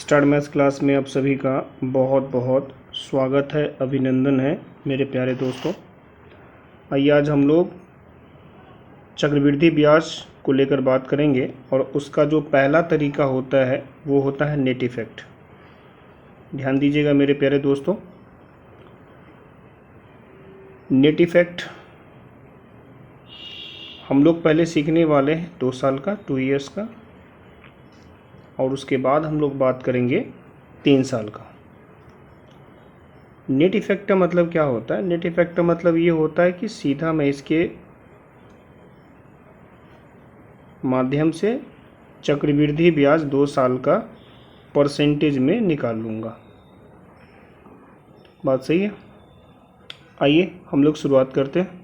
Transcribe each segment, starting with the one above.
Start maths class में आप सभी का बहुत बहुत स्वागत है, अभिनंदन है मेरे प्यारे दोस्तों। आइए आज हम लोग चक्रवृद्धि ब्याज को लेकर बात करेंगे और उसका जो पहला तरीका होता है वो होता है नेट इफ़ेक्ट। ध्यान दीजिएगा मेरे प्यारे दोस्तों, नेट इफ़ेक्ट हम लोग पहले सीखने वाले हैं 2 साल का, 2 इयर्स का, और उसके बाद हम लोग बात करेंगे 3 साल का। नेट इफ़ेक्ट का मतलब क्या होता है? नेट इफ़ेक्ट का मतलब ये होता है कि सीधा मैं इसके माध्यम से चक्रवृद्धि ब्याज 2 साल का परसेंटेज में निकाल लूँगा। बात सही है? आइए हम लोग शुरुआत करते हैं।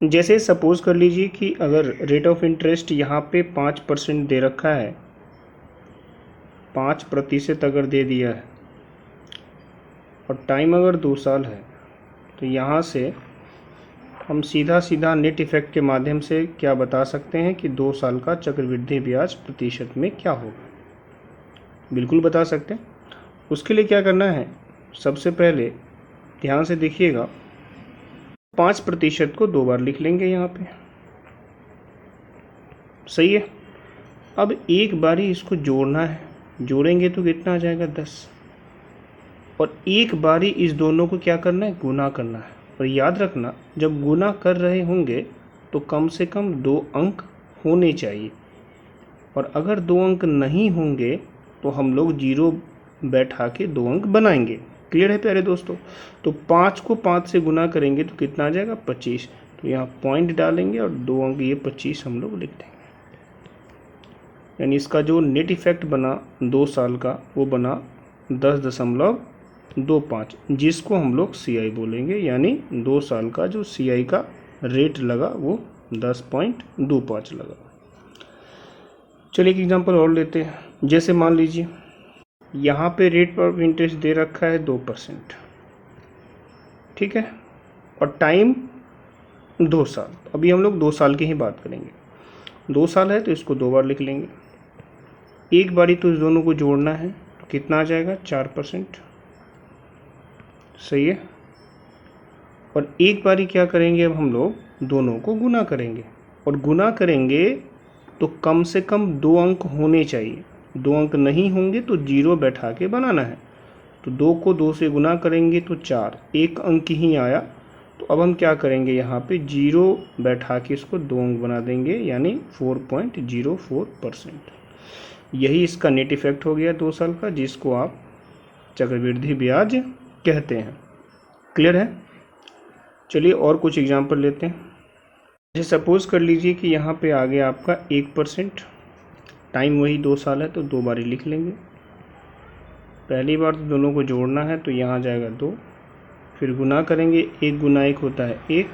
जैसे सपोज़ कर लीजिए कि अगर रेट ऑफ इंटरेस्ट यहाँ पे 5% दे रखा है, 5% अगर दे दिया है और टाइम अगर 2 साल है, तो यहाँ से हम सीधा नेट इफ़ेक्ट के माध्यम से क्या बता सकते हैं कि 2 साल का चक्रवृद्धि ब्याज प्रतिशत में क्या होगा। बिल्कुल बता सकते हैं। उसके लिए क्या करना है, सबसे पहले ध्यान से देखिएगा, 5% को 2 बार लिख लेंगे यहाँ पे। सही है। अब एक बारी इसको जोड़ना है, जोड़ेंगे तो कितना आ जाएगा 10, और एक बारी इस दोनों को क्या करना है, गुना करना है। और याद रखना, जब गुना कर रहे होंगे तो कम से कम 2 अंक होने चाहिए, और अगर 2 अंक नहीं होंगे तो हम लोग 0 बैठा के 2 अंक बनाएंगे। क्लियर है प्यारे दोस्तों? तो 5 को 5 से गुना करेंगे तो कितना आ जाएगा 25, तो यहाँ पॉइंट डालेंगे और 2 अंक, ये 25 हम लोग लिख देंगे। यानी इसका जो नेट इफ़ेक्ट बना 2 साल का वो बना 10.25, जिसको हम लोग CI बोलेंगे। यानी 2 साल का जो CI का रेट लगा वो 10.25 लगा। चलिए एक एग्जांपल और लेते हैं। जैसे मान लीजिए यहाँ पे रेट ऑफ इंटरेस्ट दे रखा है 2%, ठीक है, और टाइम 2 साल। अभी हम लोग 2 साल की ही बात करेंगे। 2 साल है तो इसको 2 बार लिख लेंगे। एक बारी तो इस दोनों को जोड़ना है, तो कितना आ जाएगा 4%। सही है। और एक बारी क्या करेंगे, अब हम लोग दोनों को गुना करेंगे, और गुना करेंगे तो कम से कम 2 अंक होने चाहिए। 2 अंक नहीं होंगे तो 0 बैठा के बनाना है। तो 2 को 2 से गुना करेंगे तो 4, 1 अंक ही आया। तो अब हम क्या करेंगे, यहाँ पे 0 बैठा के इसको 2 अंक बना देंगे, यानी 4.04%। यही इसका नेट इफ़ेक्ट हो गया 2 साल का, जिसको आप चक्रवृद्धि ब्याज कहते हैं। क्लियर है? चलिए और कुछ एग्जांपल लेते हैं। जैसे सपोज़ कर लीजिए कि यहाँ पे आ गया आपका 1%, टाइम वही 2 साल है तो 2 बारी लिख लेंगे। पहली बार तो दोनों को जोड़ना है, तो यहाँ जाएगा 2, फिर गुना करेंगे, 1 गुना 1 होता है 1,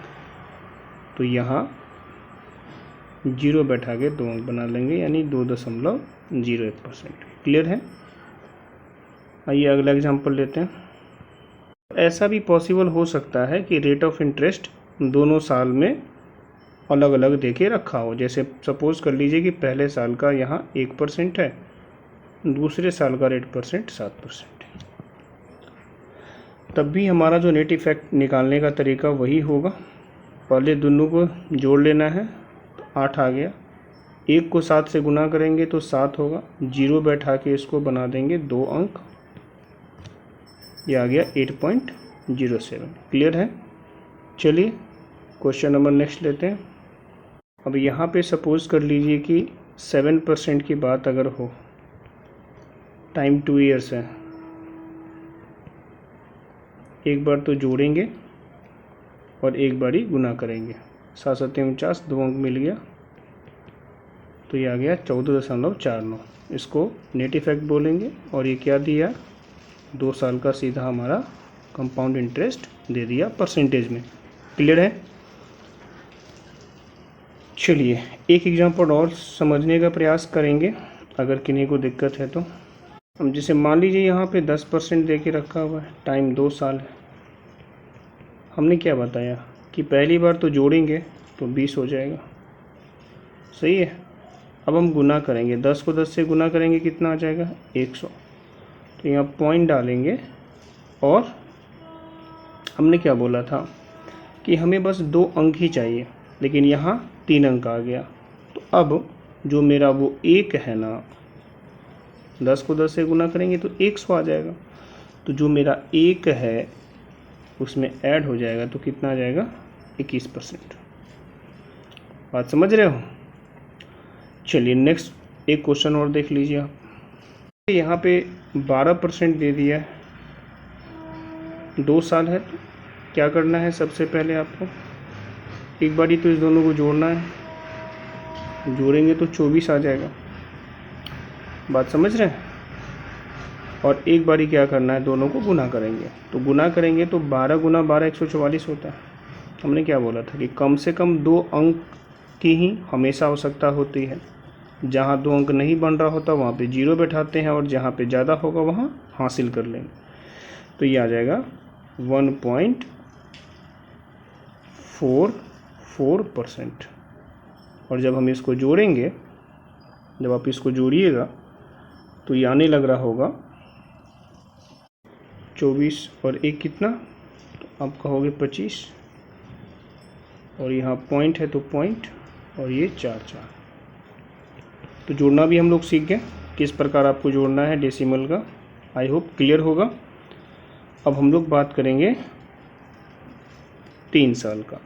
तो यहाँ 0 बैठा के 2 अंक बना लेंगे, यानी 2.01%। क्लियर है? आइए अगला एग्जांपल लेते हैं। ऐसा भी पॉसिबल हो सकता है कि रेट ऑफ इंटरेस्ट दोनों साल में अलग अलग देके रखा हो। जैसे सपोज़ कर लीजिए कि पहले साल का यहाँ 1% है, दूसरे साल का रेट परसेंट 7% है, तब भी हमारा जो नेट इफ़ेक्ट निकालने का तरीका वही होगा। पहले दोनों को जोड़ लेना है, तो 8 आ गया। 1 को 7 से गुना करेंगे तो 7 होगा। 0 बैठा के इसको बना देंगे 2 अंक, ये आ गया 8.07। क्लियर है? चलिए क्वेश्चन नंबर नेक्स्ट लेते हैं। अब यहाँ पे सपोज़ कर लीजिए कि 7% की बात अगर हो, टाइम 2 इयर्स है, एक बार तो जोड़ेंगे और एक बारी गुना करेंगे। 7 7 49, 2 अंक मिल गया, तो ये आ गया 14.49। इसको नेट इफ़ेक्ट बोलेंगे। और ये क्या दिया, 2 साल का सीधा हमारा कंपाउंड इंटरेस्ट दे दिया परसेंटेज में। क्लियर है? चलिए एक एग्जांपल और समझने का प्रयास करेंगे, अगर किन्हीं को दिक्कत है तो। हम जैसे मान लीजिए यहाँ पे 10% दे के रखा हुआ है, टाइम 2 साल है। हमने क्या बताया कि पहली बार तो जोड़ेंगे तो 20 हो जाएगा। सही है। अब हम गुना करेंगे, 10 को 10 से गुना करेंगे, कितना आ जाएगा 100। तो यहाँ पॉइंट डालेंगे और हमने क्या बोला था कि हमें बस 2 अंक ही चाहिए, लेकिन यहाँ 3 अंक आ गया। तो अब जो मेरा वो 1 है ना, 10 को 10 से गुना करेंगे तो 100 आ जाएगा। तो जो मेरा 1 है उसमें ऐड हो जाएगा तो कितना आ जाएगा, 21%। बात समझ रहे हो? चलिए नेक्स्ट एक क्वेश्चन और देख लीजिए आप। यहाँ पे 12% दे दिया है, 2 साल है। तो क्या करना है, सबसे पहले आपको एक बारी तो इस दोनों को जोड़ना है, जोड़ेंगे तो 24 आ जाएगा। बात समझ रहे हैं? और एक बारी क्या करना है, दोनों को गुना करेंगे। तो गुना करेंगे तो 12 गुना 12 144 होता है। हमने क्या बोला था कि कम से कम 2 अंक की ही हमेशा आवश्यकता होती है। जहाँ 2 अंक नहीं बन रहा होता वहाँ पे 0 बैठाते हैं, और जहाँ पे ज़्यादा होगा वहाँ हासिल कर लेंगे। तो ये आ जाएगा 1.44%। और जब हम इसको जोड़ेंगे, जब आप इसको जोड़िएगा तो ये आने लग रहा होगा 24 और 1 कितना, तो आप कहोगे 25, और यहाँ पॉइंट है तो पॉइंट, और ये 4 4। तो जोड़ना भी हम लोग सीख गए किस प्रकार आपको जोड़ना है डेसिमल का। आई होप क्लियर होगा। अब हम लोग बात करेंगे 3 साल का।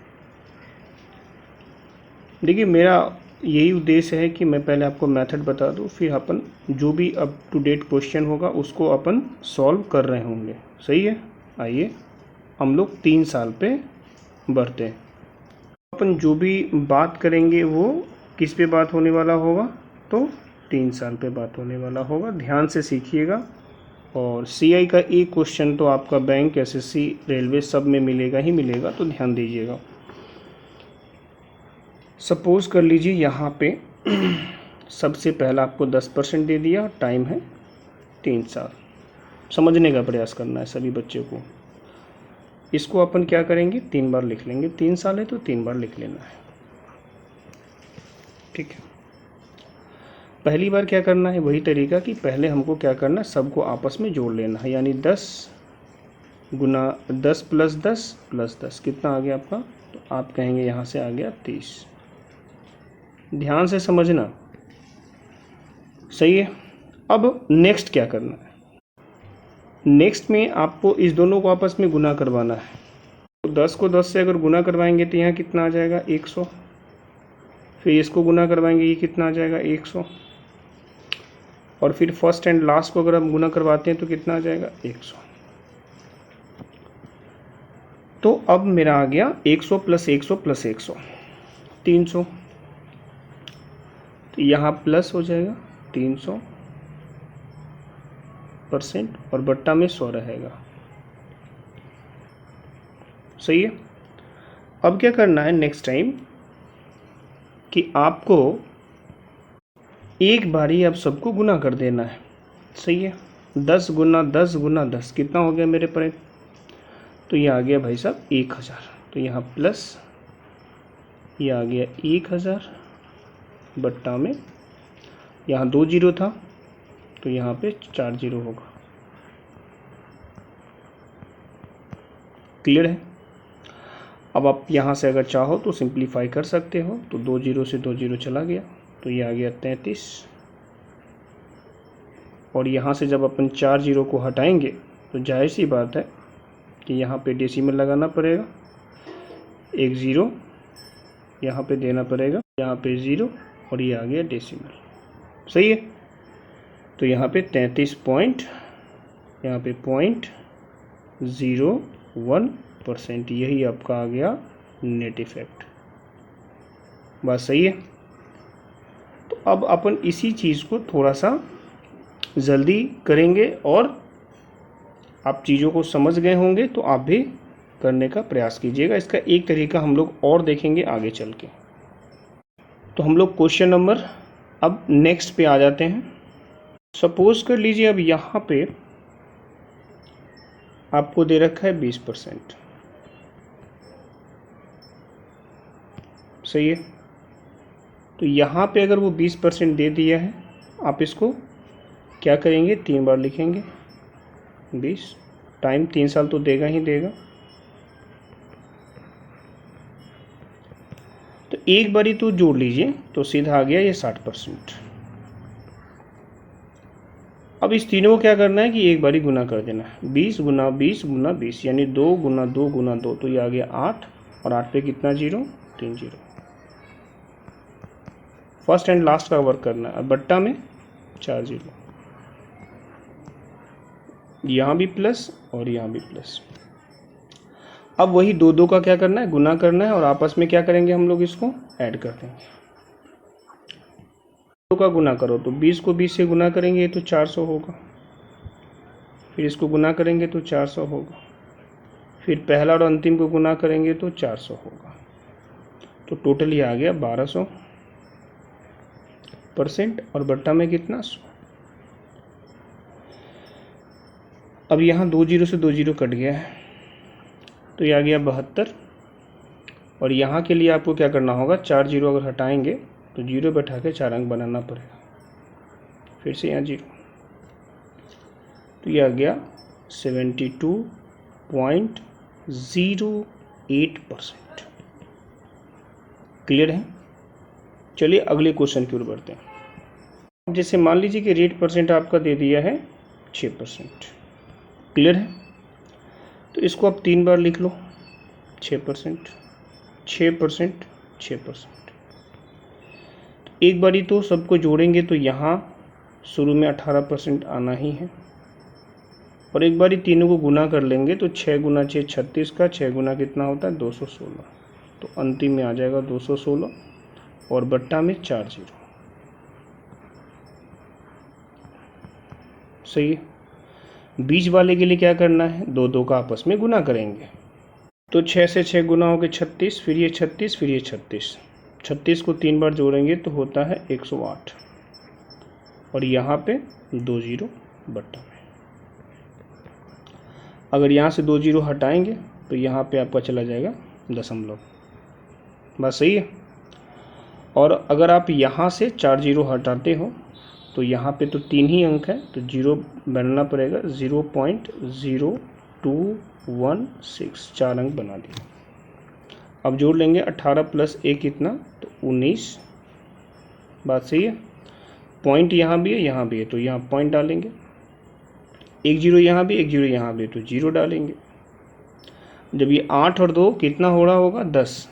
देखिए मेरा यही उद्देश्य है कि मैं पहले आपको मेथड बता दूं, फिर अपन जो भी अप टू डेट क्वेश्चन होगा उसको अपन सॉल्व कर रहे होंगे। सही है? आइए हम लोग 3 साल पे बढ़ते हैं। अपन जो भी बात करेंगे वो किस पे बात होने वाला होगा, तो 3 साल पे बात होने वाला होगा। ध्यान से सीखिएगा। और सीआई का एक क्वेश्चन तो आपका बैंक, एसएससी, रेलवे सब में मिलेगा ही मिलेगा, तो ध्यान दीजिएगा। सपोज़ कर लीजिए यहाँ पे सबसे पहला आपको 10% दे दिया, टाइम है 3 साल। समझने का प्रयास करना है सभी बच्चे को। इसको अपन क्या करेंगे, 3 बार लिख लेंगे। 3 साल है तो 3 बार लिख लेना है। ठीक है। पहली बार क्या करना है, वही तरीका कि पहले हमको क्या करना है, सबको आपस में जोड़ लेना है। यानी 10 गुना 10 प्लस 10 प्लस 10 कितना आ गया आपका, तो आप कहेंगे यहाँ से आ गया 30। ध्यान से समझना। सही है? अब नेक्स्ट क्या करना है, नेक्स्ट में आपको इस दोनों को आपस में गुना करवाना है। तो 10 को 10 से अगर गुना करवाएंगे तो यहाँ कितना आ जाएगा, 100। फिर इसको गुना करवाएंगे, ये कितना आ जाएगा, 100। और फिर फर्स्ट एंड लास्ट को अगर हम गुना करवाते हैं तो कितना आ जाएगा, 100। तो अब मेरा आ गया 100 प्लस 100 प्लस 100 300। तो यहाँ प्लस हो जाएगा 300% और बट्टा में 100 रहेगा। सही है? अब क्या करना है नेक्स्ट टाइम कि आपको एक बारी अब सबको गुना कर देना है। सही है? 10 गुना 10 गुना 10 कितना हो गया मेरे पर, तो ये आ गया भाई साहब 1000। तो यहाँ प्लस ये आ गया 1000 बट्टा में, यहाँ 2 जीरो था तो यहाँ पे 4 जीरो होगा। क्लियर है? अब आप यहाँ से अगर चाहो तो सिंप्लीफाई कर सकते हो। तो 2 जीरो से 2 जीरो चला गया तो ये आ गया 33। और यहाँ से जब अपन 4 जीरो को हटाएंगे तो जाहिर सी बात है कि यहाँ पे डेसिमल लगाना पड़ेगा। एक ज़ीरो यहाँ पे देना पड़ेगा, यहाँ पे 0 और ये आ गया डेसिमल। सही है? तो यहाँ पे 33 पॉइंट, यहाँ पे 0.01%, यही आपका आ गया नेट इफेक्ट। बात सही है? तो अब अपन इसी चीज़ को थोड़ा सा जल्दी करेंगे, और आप चीज़ों को समझ गए होंगे तो आप भी करने का प्रयास कीजिएगा। इसका एक तरीका हम लोग और देखेंगे आगे चल के। तो हम लोग क्वेश्चन नंबर अब नेक्स्ट पे आ जाते हैं। सपोज कर लीजिए अब यहाँ पे आपको दे रखा है 20%। सही है? तो यहाँ पे अगर वो 20% दे दिया है, आप इसको क्या करेंगे, 3 बार लिखेंगे। 20, टाइम 3 साल तो देगा ही देगा। तो एक बारी तो जोड़ लीजिए तो सीधा आ गया ये 60%। अब इस तीनों को क्या करना है कि एक बारी गुना कर देना है, 20 गुना 20 गुना 20 यानी 2 गुना 2 गुना 2, तो ये आ गया 8, और 8 पे कितना zero, 3 zero. First and last का वर्क करना है। अब बट्टा में 4 जीरो, यहाँ भी प्लस और यहाँ भी प्लस। अब वही दो दो का क्या करना है, गुना करना है, और आपस में क्या करेंगे हम लोग, इसको ऐड कर देंगे। दो का गुना करो तो 20 को 20 से गुना करेंगे तो 400 होगा, फिर इसको गुना करेंगे तो 400 होगा, फिर पहला और अंतिम को गुना करेंगे तो 400 होगा, तो टोटल ये आ गया 1200% और बट्टा में कितना 100। अब यहाँ 2 जीरो से 2 जीरो कट गया है तो ये आ गया 72, और यहाँ के लिए आपको क्या करना होगा, 4 जीरो अगर हटाएंगे तो जीरो बैठा के 4 अंक बनाना पड़ेगा, फिर से यहाँ जीरो, तो ये आ गया 72.08%। क्लियर है। चलिए अगले क्वेश्चन की ओर बढ़ते हैं। अब जैसे मान लीजिए कि रेट परसेंट आपका दे दिया है 6%। क्लियर है। तो इसको आप 3 बार लिख लो, 6%, 6%, 6%। एक बारी तो सबको जोड़ेंगे तो यहाँ शुरू में 18% आना ही है, और एक बारी तीनों को गुना कर लेंगे तो 6 गुना 6 36 का, 6 गुना कितना होता है 216, तो अंतिम में आ जाएगा 216 और बट्टा में 4 जीरो। सही है। बीच वाले के लिए क्या करना है, दो दो का आपस में गुना करेंगे, तो 6 से 6 गुना हो गए 36, फिर ये 36, फिर ये 36, 36 को 3 बार जोड़ेंगे तो होता है 108, और यहाँ पे 2 जीरो बट्टा में। अगर यहाँ से 2 जीरो हटाएंगे तो यहाँ पे आपका चला जाएगा दशमलव। बात सही है। और अगर आप यहाँ से 4 जीरो हटाते हो तो यहाँ पे तो 3 ही अंक है, तो जीरो बनना पड़ेगा, 0.0216, 4 अंक बना दिए। अब जोड़ लेंगे 18 प्लस 1 कितना, तो 19। बात सही है। पॉइंट यहाँ भी है, यहाँ भी है, तो यहाँ पॉइंट डालेंगे, 1 जीरो यहाँ भी, 1 जीरो यहाँ भी, तो जीरो डालेंगे। जब ये 8 और 2 कितना हो रहा होगा 10,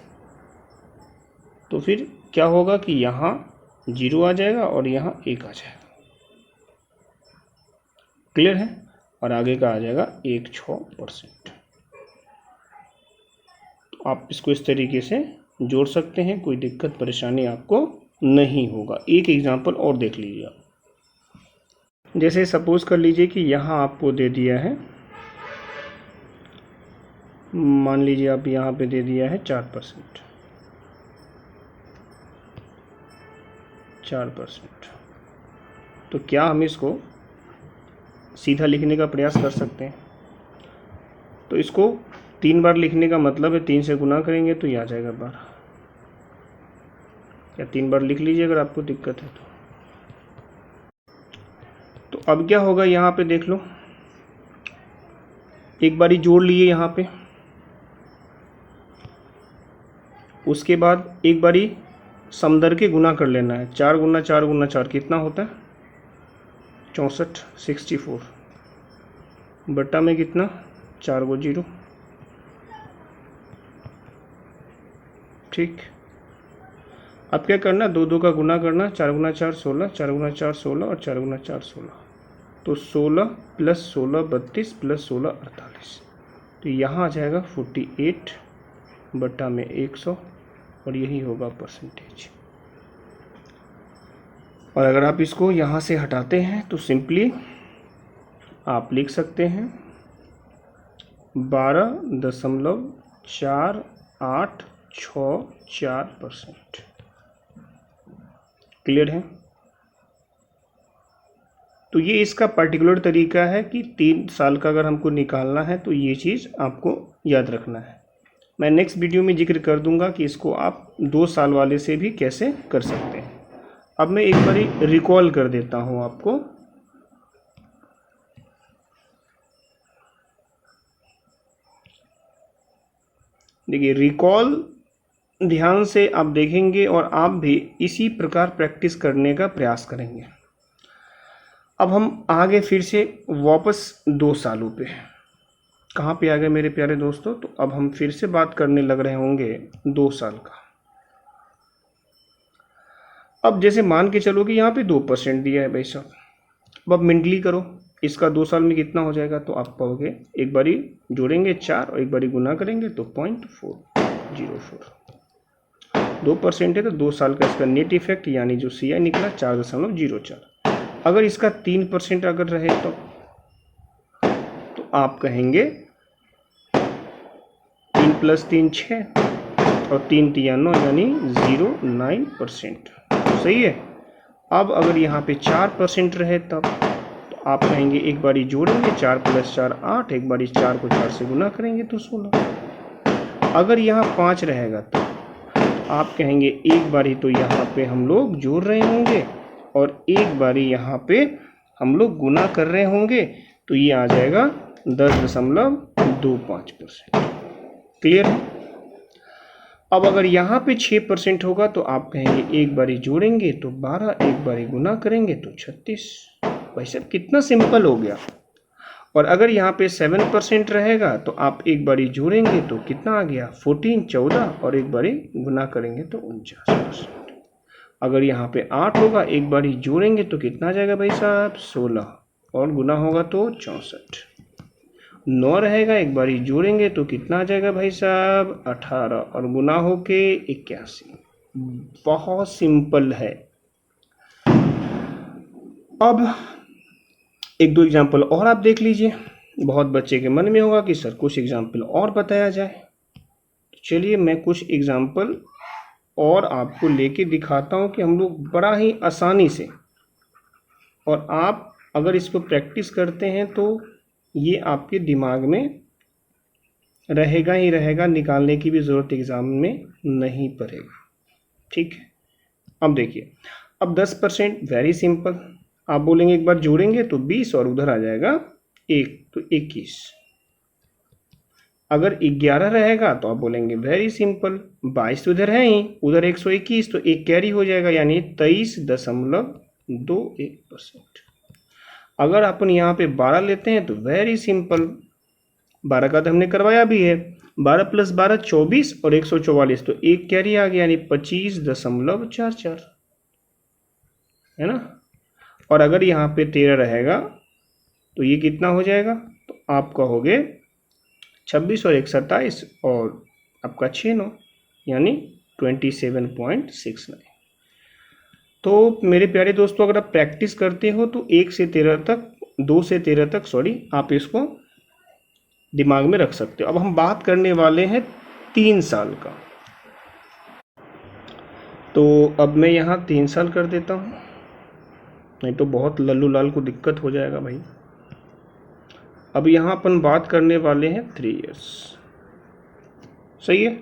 तो फिर क्या होगा कि यहाँ जीरो आ जाएगा और यहाँ 1 आ जाएगा। क्लियर है। और आगे का आ जाएगा 16%। तो आप इसको इस तरीके से जोड़ सकते हैं, कोई दिक्कत परेशानी आपको नहीं होगा। एक एग्जांपल और देख लीजिए आप। जैसे सपोज कर लीजिए कि यहाँ आपको दे दिया है, मान लीजिए आप यहाँ पे दे दिया है 4%, 4%। तो क्या हम इसको सीधा लिखने का प्रयास कर सकते हैं? तो इसको 3 बार लिखने का मतलब है 3 से गुना करेंगे तो ये आ जाएगा 12। या 3 बार लिख लीजिए अगर आपको दिक्कत है तो अब क्या होगा, यहाँ पे देख लो, एक बारी जोड़ लिए यहाँ पे, उसके बाद एक बारी समदर के गुना कर लेना है। 4 गुना 4 गुना 4 कितना होता है 64, 64 बट्टा में कितना 4 गो जीरो। ठीक। अब क्या करना, दो दो का गुना करना, 4 गुना 4 16, 4 गुना 4 16 और 4 गुना 4 16, तो 16 प्लस 16 32 प्लस 16 48, तो यहाँ आ जाएगा 48 बट्टा में 100, और यही होगा परसेंटेज। और अगर आप इसको यहाँ से हटाते हैं तो सिंपली आप लिख सकते हैं 12.4864%। क्लियर है। तो ये इसका पर्टिकुलर तरीका है कि 3 साल का अगर हमको निकालना है तो ये चीज़ आपको याद रखना है। मैं नेक्स्ट वीडियो में जिक्र कर दूंगा कि इसको आप 2 साल वाले से भी कैसे कर सकते हैं। अब मैं एक बारी रिकॉल कर देता हूँ आपको। देखिए रिकॉल ध्यान से आप देखेंगे और आप भी इसी प्रकार प्रैक्टिस करने का प्रयास करेंगे। अब हम आगे फिर से वापस 2 सालों पे, कहाँ पे आ गए मेरे प्यारे दोस्तों? तो अब हम फिर से बात करने लग रहे होंगे 2 साल का। अब जैसे मान के चलो कि यहाँ पे 2% दिया है भाई साहब, अब मेंटली करो इसका 2 साल में कितना हो जाएगा। तो आप पाओगे एक बारी जोड़ेंगे 4 और एक बारी गुना करेंगे तो 0.404। 2% है तो 2 साल का इसका नेट इफेक्ट यानी जो CI निकला 4.04। अगर इसका 3% अगर रहे तो आप कहेंगे 3 + 3 6 और 3 × 9 यानी 0.9%। सही है। अब अगर यहाँ पे 4% रहे तब तो आप कहेंगे एक बारी जोड़ेंगे 4 + 4 8, एक बारी 4 को 4 से गुना करेंगे तो 16। अगर यहाँ 5 रहेगा तो आप कहेंगे एक बारी तो यहाँ पे हम लोग जोड़ रहे होंगे और एक बारी यहाँ पे हम लोग गुना कर रहे होंगे, तो ये आ जाएगा 10.25%। क्लियर है। अब अगर यहाँ पे 6% होगा तो आप कहेंगे एक बारी जोड़ेंगे तो 12, एक बारी गुना करेंगे तो 36। भाई साहब कितना सिंपल हो गया। और अगर यहाँ पे 7% रहेगा तो आप एक बारी जोड़ेंगे तो कितना आ गया 14 14, और एक बारी गुना करेंगे तो 49%। अगर यहाँ पे 8 होगा एक बारी जोड़ेंगे तो कितना आ जाएगा भाई साहब 16, और गुना होगा तो 64। 9 रहेगा एक बारी जोड़ेंगे तो कितना आ जाएगा भाई साहब 18, और गुना होके 81। बहुत सिंपल है। अब एक 2 एग्जाम्पल और आप देख लीजिए। बहुत बच्चे के मन में होगा कि सर कुछ एग्जाम्पल और बताया जाए। चलिए मैं कुछ एग्जाम्पल और आपको लेके दिखाता हूँ कि हम लोग बड़ा ही आसानी से, और आप अगर इसको प्रैक्टिस करते हैं तो ये आपके दिमाग में रहेगा ही रहेगा, निकालने की भी ज़रूरत एग्ज़ाम में नहीं पड़ेगा। ठीक है। अब देखिए, अब 10% वेरी सिंपल। आप बोलेंगे एक बार जोड़ेंगे तो 20 और उधर आ जाएगा 1 तो 21। अगर 11 रहेगा तो आप बोलेंगे वेरी सिंपल, 22 तो इधर है ही, उधर 121 तो 1 कैरी हो जाएगा यानी 23.21%। अगर अपन यहाँ पे 12 लेते हैं तो वेरी सिंपल, 12 का तो हमने करवाया भी है, 12 + 12 24 और 144 तो 1 कैरी आ गया यानी 25.44, है ना। और अगर यहाँ पे 13 रहेगा तो ये कितना हो जाएगा, तो आप कहोगे 26 और 1 27 और आपका 6 9 यानी 27.69। तो मेरे प्यारे दोस्तों अगर आप प्रैक्टिस करते हो तो 1 से 13 तक 2 से 13 तक आप इसको दिमाग में रख सकते हो। अब हम बात करने वाले हैं 3 साल का। तो अब मैं यहाँ 3 साल कर देता हूँ, नहीं तो बहुत लल्लू लाल को दिक्कत हो जाएगा भाई। अब यहाँ अपन बात करने वाले हैं 3 इयर्स। सही है।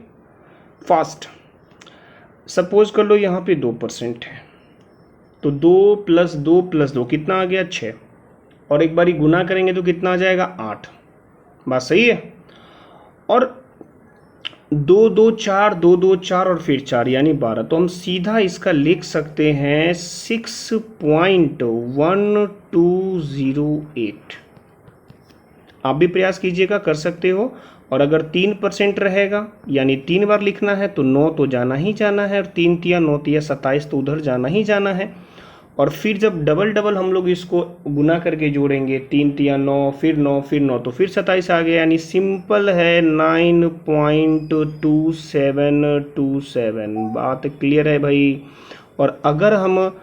फास्ट। सपोज कर लो यहाँ पे 2% है तो 2 + 2 + 2 कितना आ गया 6, और एक बारी गुना करेंगे तो कितना आ जाएगा 8। बात सही है। और 2 2 4 2 2 4 और फिर 4 यानी 12, तो हम सीधा इसका लिख सकते हैं 6.1208। आप भी प्रयास कीजिएगा, कर सकते हो। और अगर 3% रहेगा यानी 3 बार लिखना है तो 9 तो जाना ही जाना है, और 3 × 9 = 27 तो उधर जाना ही जाना है। और फिर जब डबल हम लोग इसको गुना करके जोड़ेंगे 3 × 9 फिर 9 फिर 9 तो फिर 27 आ गया, यानी सिंपल है 9.2727। बात क्लियर है भाई। और अगर हम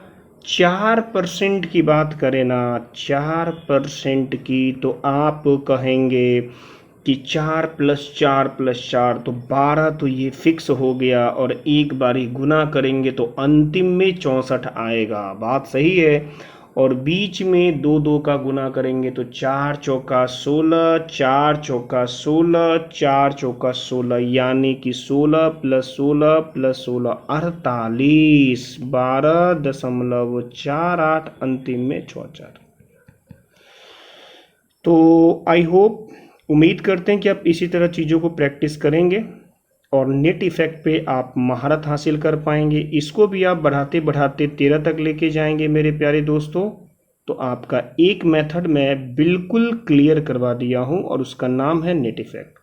4% की बात करें ना, 4% की, तो आप कहेंगे कि 4 + 4 + 4 तो 12 तो ये फिक्स हो गया, और एक बारी गुना करेंगे तो अंतिम में 64 आएगा। बात सही है। और बीच में 2 2 का गुना करेंगे तो 4 चौका 16, 4 चौका 16, 4 चौका 16 यानी कि 16 + 16 + 16 48, 12.48, अंतिम में 64। तो आई होप, उम्मीद करते हैं कि आप इसी तरह चीज़ों को प्रैक्टिस करेंगे। और नेट इफ़ेक्ट पे आप महारत हासिल कर पाएंगे। इसको भी आप बढ़ाते बढ़ाते 13 तक लेके जाएंगे मेरे प्यारे दोस्तों। तो आपका एक मेथड मैं बिल्कुल क्लियर करवा दिया हूँ और उसका नाम है नेट इफ़ेक्ट।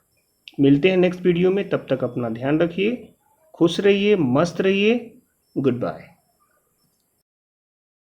मिलते हैं नेक्स्ट वीडियो में, तब तक अपना ध्यान रखिए, खुश रहिए, मस्त रहिए, गुड बाय।